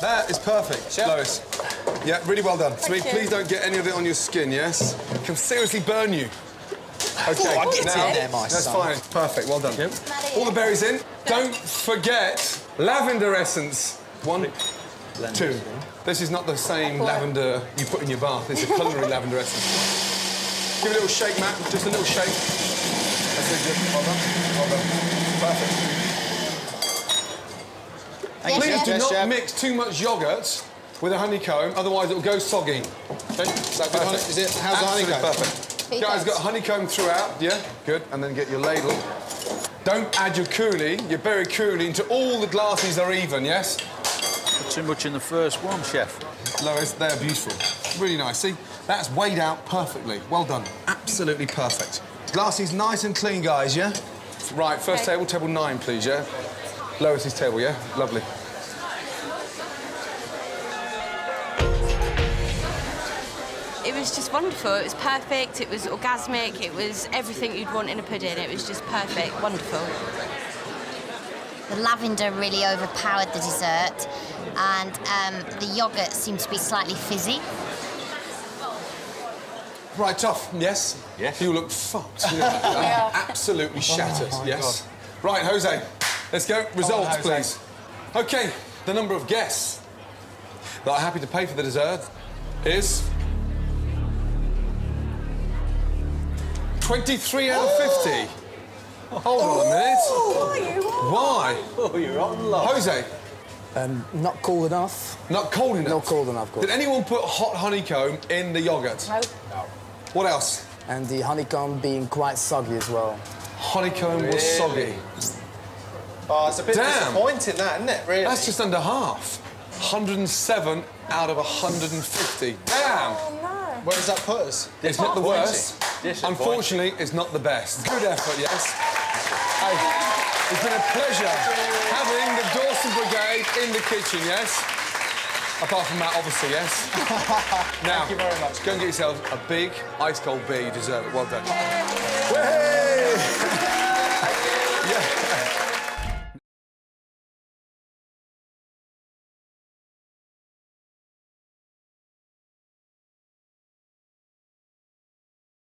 That is perfect, Chef. Lois. Yeah, really well done. Thank you. Please don't get any of it on your skin, yes? It can seriously burn you. OK, Oh, get now, in there, my that's son. fine. Perfect, well done. Maddie, All the berries in. Don't forget lavender essence. 1, 2. This is not the same lavender you put in your bath. It's a culinary lavender essence. Give it a little shake, Matt. Just a little shake. That's it, good. Well done. Well done. Perfect. Please do not mix too much yoghurt with a honeycomb, otherwise it will go soggy. Okay? Is that good? Is it? How's the Absolutely honeycomb? perfect. Guys, got honeycomb throughout, yeah? Good. And then get your ladle. Don't add your coulis, your berry coulis, until all the glasses are even, yes? Not too much in the first one, Chef. Lois, they're beautiful. Really nice. See, that's weighed out perfectly. Well done. Absolutely perfect. Glasses nice and clean, guys, yeah? Right, first table, table 9, please, yeah? Lois's table, yeah? Lovely. It was just wonderful. It was perfect. It was orgasmic. It was everything you'd want in a pudding. It was just perfect. Wonderful. The lavender really overpowered the dessert, and the yoghurt seemed to be slightly fizzy. Right, tough, yes? Yes. You look fucked. Absolutely shattered, yes? God. Right, Jose, let's go. Results, please. OK, the number of guests that are happy to pay for the dessert is... 23 out of 50. Hold on a minute. Why? Oh, you're on, love. Jose. Not cold enough. Not cold enough? Not cold enough. Did anyone put hot honeycomb in the yoghurt? No. What else? And the honeycomb being quite soggy as well. Honeycomb was soggy. Oh, it's a bit disappointing, that, isn't it, really? That's just under half. 107 out of 150. Damn! Where does that put us? It's not the worst. Unfortunately, it's not the best. Good effort, yes. Hey, it's been a pleasure having the Dawson Brigade in the kitchen, yes? Apart from that, obviously, yes? Now, Thank you very much. Go and get yourself a big ice-cold beer. You deserve it. Well done.